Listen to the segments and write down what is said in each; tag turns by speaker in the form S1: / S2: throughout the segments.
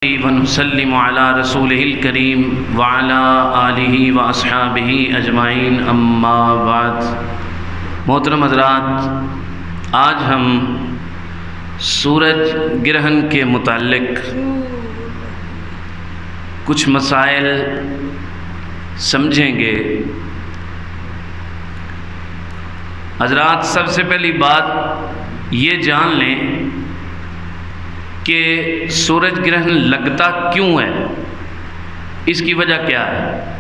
S1: ونسلم علی رسولہ الکریم وعلی آلہ واصحابہ اجمعین اما بعد۔ محترم حضرات، آج ہم سورج گرہن کے متعلق کچھ مسائل سمجھیں گے۔ حضرات، سب سے پہلی بات یہ جان لیں کہ سورج گرہن لگتا کیوں ہے، اس کی وجہ کیا ہے۔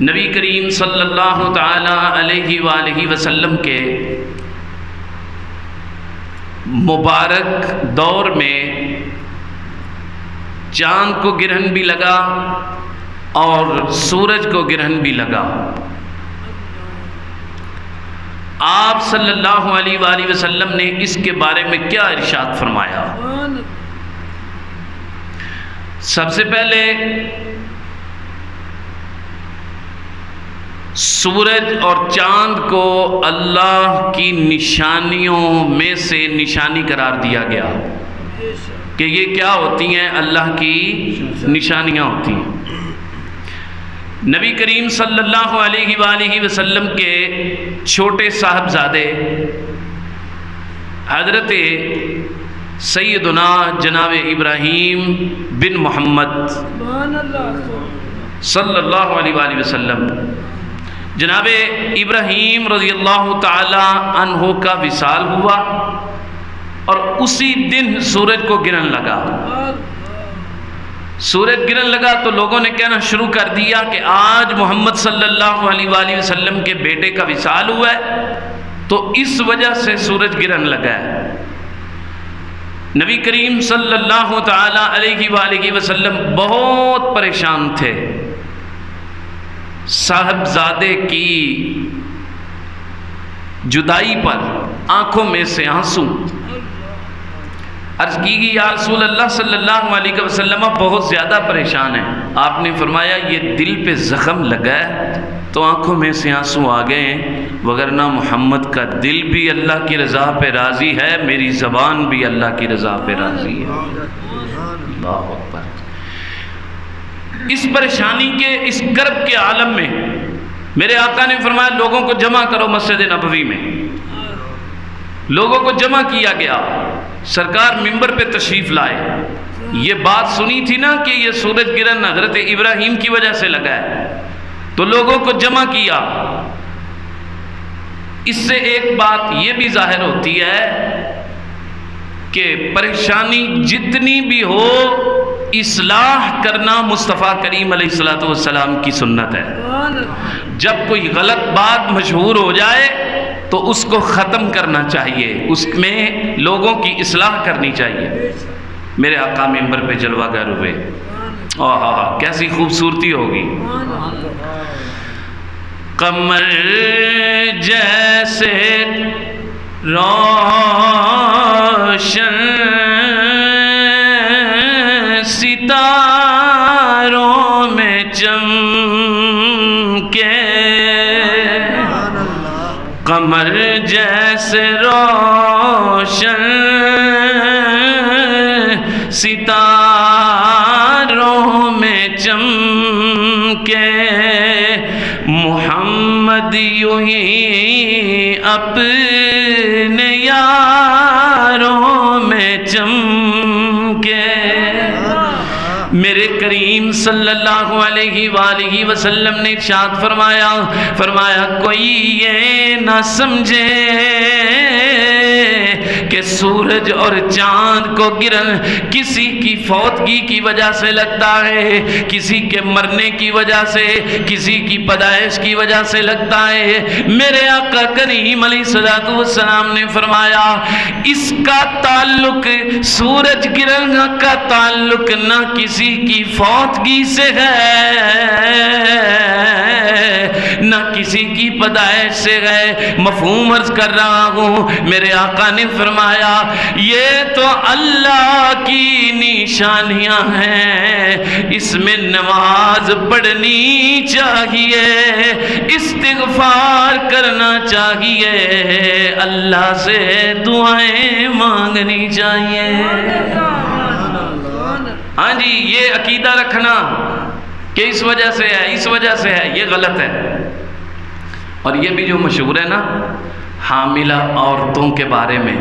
S1: نبی کریم صلی اللہ تعالی علیہ وآلہ وسلم کے مبارک دور میں چاند کو گرہن بھی لگا اور سورج کو گرہن بھی لگا۔ آپ صلی اللہ علیہ وآلہ وسلم نے اس کے بارے میں کیا ارشاد فرمایا؟ سب سے پہلے سورج اور چاند کو اللہ کی نشانیوں میں سے نشانی قرار دیا گیا کہ یہ کیا ہوتی ہیں؟ اللہ کی نشانیاں ہوتی ہیں۔ نبی کریم صلی اللہ علیہ وآلہ وسلم کے چھوٹے صاحبزادے حضرت سیدنا جناب ابراہیم بن محمد صلی اللہ علیہ وآلہ وسلم، جناب ابراہیم رضی اللہ تعالی عنہ کا وصال ہوا اور اسی دن سورج کو گرہن لگا۔ سورج گرہن لگا تو لوگوں نے کہنا شروع کر دیا کہ آج محمد صلی اللہ علیہ وآلہ وسلم کے بیٹے کا وصال ہوا ہے تو اس وجہ سے سورج گرہن لگا ہے۔ نبی کریم صلی اللہ تعالی علیہ وآلہ وسلم بہت پریشان تھے۔ صاحبزادے کی جدائی پر آنکھوں میں سے آنسو۔ عرض کی گئی، یا رسول اللہ صلی اللہ علیہ وسلم بہت زیادہ پریشان ہیں۔ آپ نے فرمایا یہ دل پہ زخم لگا ہے تو آنکھوں میں سے آنسو آ گئے ہیں، وگرنہ محمد کا دل بھی اللہ کی رضا پہ راضی ہے، میری زبان بھی اللہ کی رضا پہ راضی ہے۔ اللہ اکبر۔ اس پریشانی کے، اس کرب کے عالم میں میرے آقا نے فرمایا لوگوں کو جمع کرو مسجد نبوی میں۔ لوگوں کو جمع کیا گیا، سرکار منبر پہ تشریف لائے۔ یہ بات سنی تھی نا کہ یہ سورج گرہن حضرت ابراہیم کی وجہ سے لگا ہے، تو لوگوں کو جمع کیا۔ اس سے ایک بات یہ بھی ظاہر ہوتی ہے کہ پریشانی جتنی بھی ہو، اصلاح کرنا مصطفیٰ کریم علیہ السلام کی سنت ہے۔ جب کوئی غلط بات مشہور ہو جائے تو اس کو ختم کرنا چاہیے، اس میں لوگوں کی اصلاح کرنی چاہیے۔ میرے آقا منبر پہ جلوہ گر ہوئے، کیسی خوبصورتی ہوگی۔ قمر جیسے روشن ستاروں میں چمکے، قمر جیسے روشن ستاروں میں چمکے، محمد یوں ہی اپنے یاروں میں چمکے۔ میرے کریم صلی اللہ علیہ وآلہ وسلم نے ارشاد فرمایا کوئی یہ نہ سمجھے کہ سورج اور چاند کو گرہن کسی کی فوتگی کی وجہ سے لگتا ہے، کسی کے مرنے کی وجہ سے، کسی کی پیدائش کی وجہ سے لگتا ہے۔ میرے آقا کریم علیہ السلام نے فرمایا اس کا تعلق، سورج گرہن کا تعلق نہ کسی کی فوتگی سے ہے نہ کسی کی پیدائش سے ہے۔ مفہوم عرض کر رہا ہوں، میرے آقا نے فرمایا یہ تو اللہ کی نشانیاں ہیں، اس میں نماز پڑھنی چاہیے، استغفار کرنا چاہیے، اللہ سے دعائیں مانگنی چاہیے۔ جی یہ عقیدہ رکھنا کہ اس وجہ سے ہے، اس وجہ سے ہے، یہ غلط ہے۔ اور یہ بھی جو مشہور ہے نا حاملہ عورتوں کے بارے میں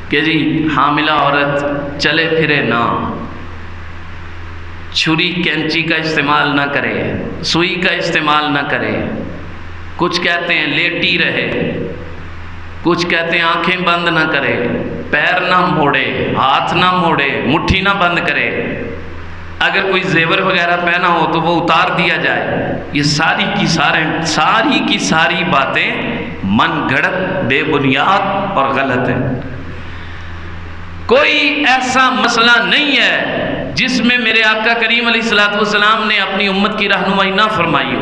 S1: کہ جی حاملہ عورت چلے پھرے نہ، چھری کینچی کا استعمال نہ کرے، سوئی کا استعمال نہ کرے، کچھ کہتے ہیں لیٹی رہے، کچھ کہتے ہیں آنکھیں بند نہ کرے، پیر نہ موڑے، ہاتھ نہ موڑے، مٹھی نہ بند کرے، اگر کوئی زیور وغیرہ پہنا ہو تو وہ اتار دیا جائے۔ یہ ساری کی ساری باتیں من گھڑت، بے بنیاد اور غلط ہیں۔ کوئی ایسا مسئلہ نہیں ہے جس میں میرے آقا کریم علیہ الصلوۃ والسلام نے اپنی امت کی رہنمائی نہ فرمائی ہو۔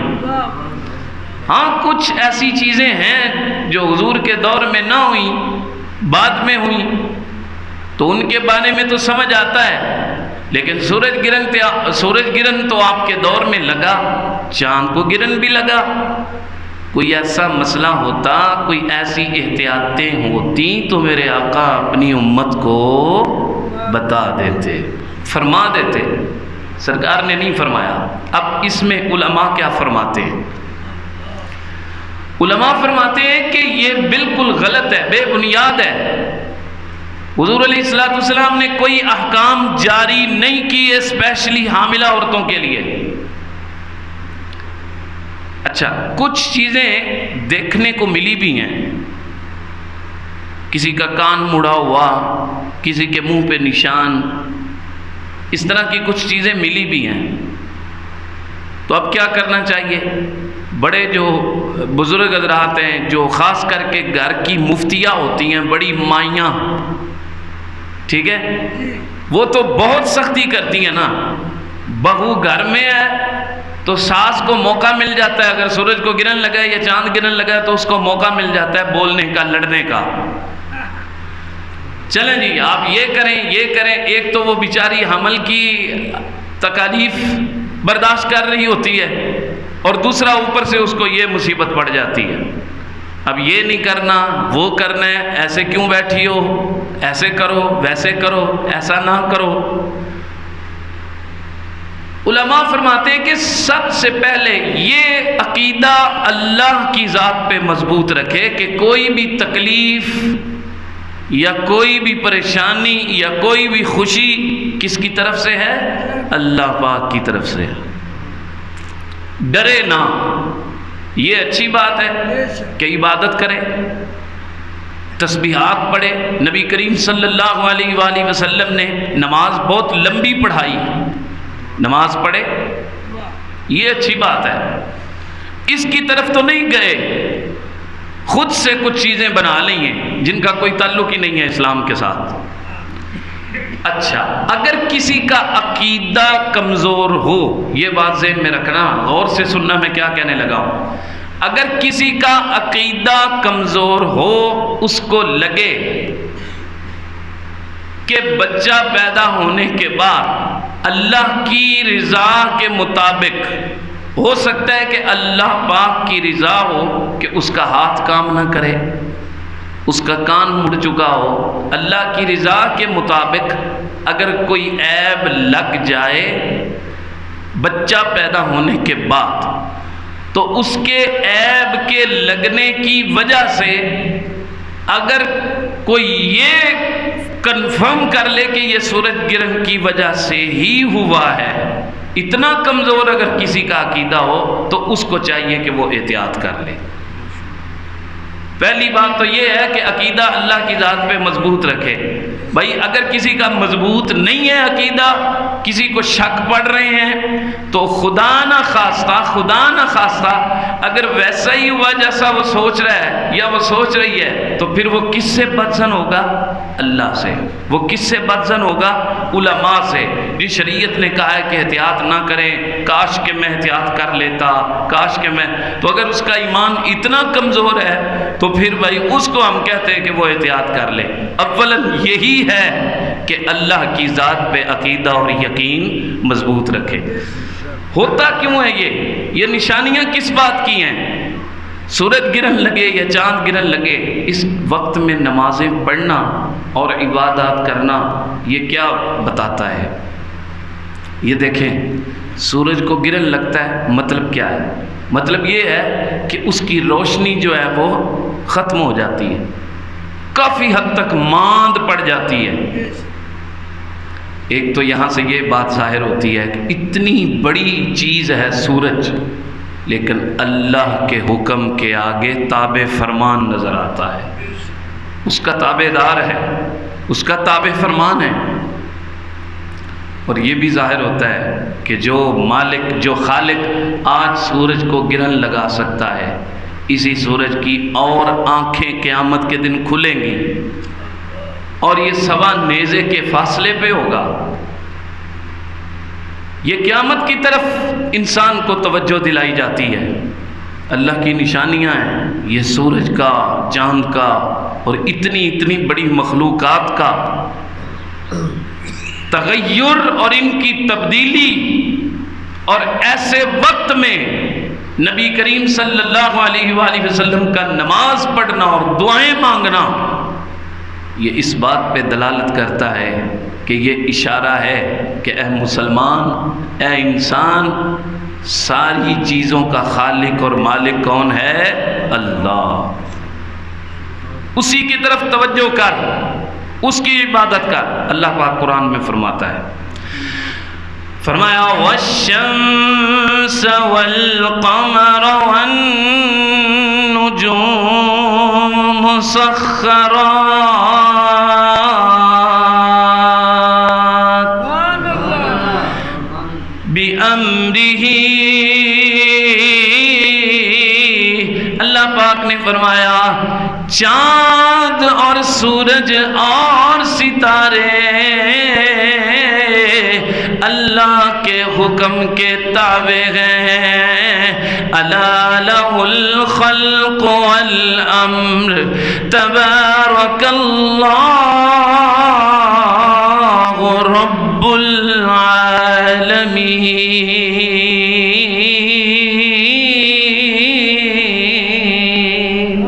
S1: ہاں کچھ ایسی چیزیں ہیں جو حضور کے دور میں نہ ہوئیں، بعد میں ہوئیں، تو ان کے بارے میں تو سمجھ آتا ہے، لیکن سورج گرہن تو آپ کے دور میں لگا، چاند کو گرہن بھی لگا۔ کوئی ایسا مسئلہ ہوتا، کوئی ایسی احتیاطیں ہوتی تو میرے آقا اپنی امت کو بتا دیتے، فرما دیتے، سرکار نے نہیں فرمایا۔ اب اس میں علماء کیا فرماتے ہیں؟ علماء فرماتے ہیں کہ یہ بالکل غلط ہے، بے بنیاد ہے۔ حضور علیہ الصلوۃ والسلام نے کوئی احکام جاری نہیں کیے اسپیشلی حاملہ عورتوں کے لیے۔ اچھا کچھ چیزیں دیکھنے کو ملی بھی ہیں، کسی کا کان مڑا ہوا، کسی کے منہ پہ نشان، اس طرح کی کچھ چیزیں ملی بھی ہیں۔ تو اب کیا کرنا چاہیے؟ بڑے جو بزرگ حضرات ہیں، جو خاص کر کے گھر کی مفتیاں ہوتی ہیں، بڑی مائیاں، ٹھیک ہے، وہ تو بہت سختی کرتی ہیں نا۔ بہو گھر میں ہے تو ساس کو موقع مل جاتا ہے، اگر سورج کو گرہن لگا ہے یا چاند گرہن لگا ہے تو اس کو موقع مل جاتا ہے بولنے کا، لڑنے کا۔ چلیں جی آپ یہ کریں، یہ کریں۔ ایک تو وہ بیچاری حمل کی تکالیف برداشت کر رہی ہوتی ہے، اور دوسرا اوپر سے اس کو یہ مصیبت پڑ جاتی ہے، اب یہ نہیں کرنا، وہ کرنا ہے، ایسے کیوں بیٹھی ہو، ایسے کرو، ویسے کرو، ایسا نہ کرو۔ علماء فرماتے ہیں کہ سب سے پہلے یہ عقیدہ اللہ کی ذات پہ مضبوط رکھے کہ کوئی بھی تکلیف یا کوئی بھی پریشانی یا کوئی بھی خوشی کس کی طرف سے ہے؟ اللہ پاک کی طرف سے ہے۔ ڈرے نہ، یہ اچھی بات ہے کہ عبادت کرے، تسبیحات پڑھے۔ نبی کریم صلی اللہ علیہ وآلہ وسلم نے نماز بہت لمبی پڑھائی، نماز پڑھے، یہ اچھی بات ہے۔ اس کی طرف تو نہیں گئے خود سے کچھ چیزیں بنا لی ہیں جن کا کوئی تعلق ہی نہیں ہے اسلام کے ساتھ۔ اچھا اگر کسی کا عقیدہ کمزور ہو، یہ بات ذہن میں رکھنا، غور سے سننا میں کیا کہنے لگا ہوں۔ اگر کسی کا عقیدہ کمزور ہو، اس کو لگے کہ بچہ پیدا ہونے کے بعد اللہ کی رضا کے مطابق ہو سکتا ہے کہ اللہ پاک کی رضا ہو کہ اس کا ہاتھ کام نہ کرے، اس کا کان مڑ چکا ہو، اللہ کی رضا کے مطابق اگر کوئی عیب لگ جائے بچہ پیدا ہونے کے بعد، تو اس کے عیب کے لگنے کی وجہ سے اگر کوئی یہ کنفرم کر لے کہ یہ سورج گرہن کی وجہ سے ہی ہوا ہے، اتنا کمزور اگر کسی کا عقیدہ ہو تو اس کو چاہیے کہ وہ احتیاط کر لے۔ پہلی بات تو یہ ہے کہ عقیدہ اللہ کی ذات پہ مضبوط رکھے۔ بھائی اگر کسی کا مضبوط نہیں ہے عقیدہ، کسی کو شک پڑ رہے ہیں، تو خدا نہ خواستہ اگر ویسا ہی ہوا جیسا وہ سوچ رہا ہے یا وہ سوچ رہی ہے، تو پھر وہ کس سے بدظن ہوگا؟ اللہ سے۔ وہ کس سے بدظن ہوگا؟ علماء سے، جس شریعت نے کہا ہے کہ احتیاط نہ کریں، کاش کہ میں احتیاط کر لیتا، کاش کہ میں، تو اگر اس کا ایمان اتنا کمزور ہے تو پھر بھائی اس کو ہم کہتے ہیں کہ وہ احتیاط کر لے۔ اولاً یہی ہے کہ اللہ کی ذات پہ عقیدہ اور یقین مضبوط رکھے۔ ہوتا کیوں ہے یہ نشانیاں کس بات کی ہیں؟ سورج گرہن لگے یا چاند گرہن لگے، اس وقت میں نمازیں پڑھنا اور عبادات کرنا یہ کیا بتاتا ہے؟ یہ دیکھیں سورج کو گرہن لگتا ہے، مطلب کیا ہے؟ مطلب یہ ہے کہ اس کی روشنی جو ہے وہ ختم ہو جاتی ہے، کافی حد تک ماند پڑ جاتی ہے۔ ایک تو یہاں سے یہ بات ظاہر ہوتی ہے کہ اتنی بڑی چیز ہے سورج، لیکن اللہ کے حکم کے آگے تابع فرمان نظر آتا ہے، اس کا تابع دار ہے، اس کا تابع فرمان ہے۔ اور یہ بھی ظاہر ہوتا ہے کہ جو مالک، جو خالق آج سورج کو گرہن لگا سکتا ہے، اسی سورج کی اور آنکھیں قیامت کے دن کھلیں گی، اور یہ سوا نیزے کے فاصلے پہ ہوگا۔ یہ قیامت کی طرف انسان کو توجہ دلائی جاتی ہے۔ اللہ کی نشانیاں ہیں، یہ سورج کا، چاند کا، اور اتنی بڑی مخلوقات کا تغیر اور ان کی تبدیلی، اور ایسے وقت میں نبی کریم صلی اللہ علیہ وآلہ وسلم کا نماز پڑھنا اور دعائیں مانگنا، یہ اس بات پہ دلالت کرتا ہے کہ یہ اشارہ ہے کہ اے مسلمان، اے انسان، ساری چیزوں کا خالق اور مالک کون ہے؟ اللہ۔ اسی کی طرف توجہ کر، اس کی عبادت کر۔ اللہ پاک قرآن میں فرماتا ہے، فرمایا وَالشَّمْسَ وَالْقَمَرَ وَالنُّجُومُ مُسَخَّرَاتٍ بِأَمْرِهِ۔ اللہ پاک نے فرمایا چاند اور سورج اور ستارے اللہ کے حکم کے تابع ہیں۔ الا لہ الخلق والامر تبارک اللہ رب العالمین۔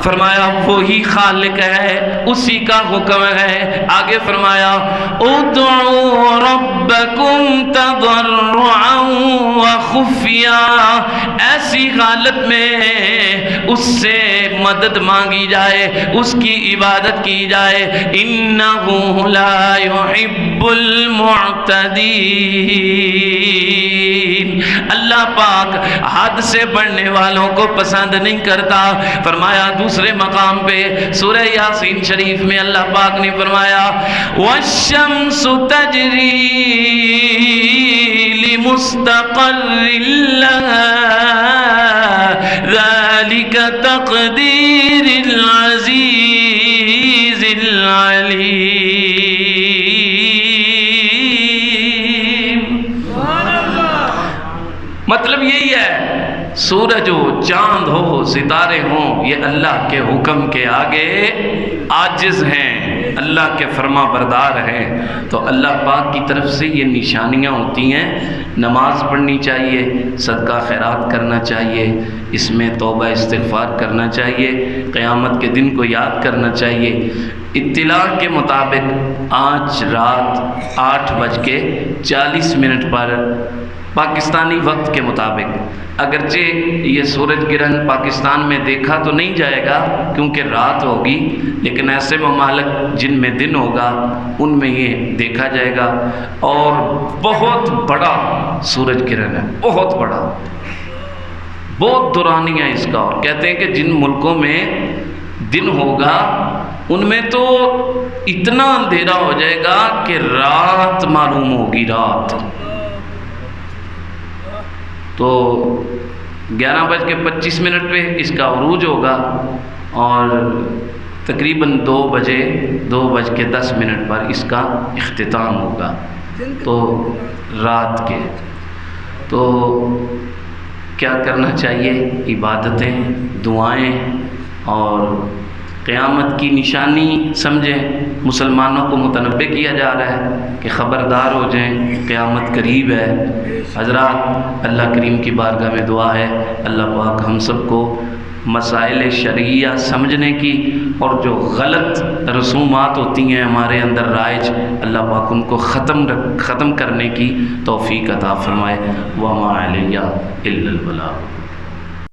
S1: فرمایا وہی خالق ہے، اسی کا حکم ہے۔ آگے فرمایا ادعوا ربکم تضرعا وخفیا، ایسی حالت میں اس سے مدد مانگی جائے، اس کی عبادت کی جائے۔ انہ لا يحب المعتدین، اللہ پاک حد سے بڑھنے والوں کو پسند نہیں کرتا۔ فرمایا دوسرے مقام پہ سورہ یاسین شریف میں اللہ پاک نے فرمایا والشمس تجری لمستقر لها ذلك تقدیر العزیز العلیم۔ مطلب یہی ہے سورج ہو، چاند ہو، ستارے ہوں، یہ اللہ کے حکم کے آگے عاجز ہیں، اللہ کے فرما بردار ہیں۔ تو اللہ پاک کی طرف سے یہ نشانیاں ہوتی ہیں۔ نماز پڑھنی چاہیے، صدقہ خیرات کرنا چاہیے، اس میں توبہ استغفار کرنا چاہیے، قیامت کے دن کو یاد کرنا چاہیے۔ اطلاع کے مطابق آج رات 8:40 پر پاکستانی وقت کے مطابق، اگرچہ یہ سورج گرہن پاکستان میں دیکھا تو نہیں جائے گا کیونکہ رات ہوگی، لیکن ایسے ممالک جن میں دن ہوگا ان میں یہ دیکھا جائے گا، اور بہت بڑا سورج گرہن ہے، بہت بڑا، بہت دورانی ہے اس کا۔ اور کہتے ہیں کہ جن ملکوں میں دن ہوگا ان میں تو اتنا اندھیرا ہو جائے گا کہ رات معلوم ہوگی، رات۔ تو 11:25 پہ اس کا عروج ہوگا، اور تقریباً 2:10 پر اس کا اختتام ہوگا، تو رات کے۔ تو کیا کرنا چاہیے؟ عبادتیں، دعائیں، اور قیامت کی نشانی سمجھیں۔ مسلمانوں کو متنبہ کیا جا رہا ہے کہ خبردار ہو جائیں، قیامت قریب ہے۔ حضرات، اللہ کریم کی بارگاہ میں دعا ہے اللہ پاک ہم سب کو مسائل شرعیہ سمجھنے کی، اور جو غلط رسومات ہوتی ہیں ہمارے اندر رائج، اللہ پاک ان کو ختم کرنے کی توفیق عطا فرمائے۔ وما علیہ الا البلاغ۔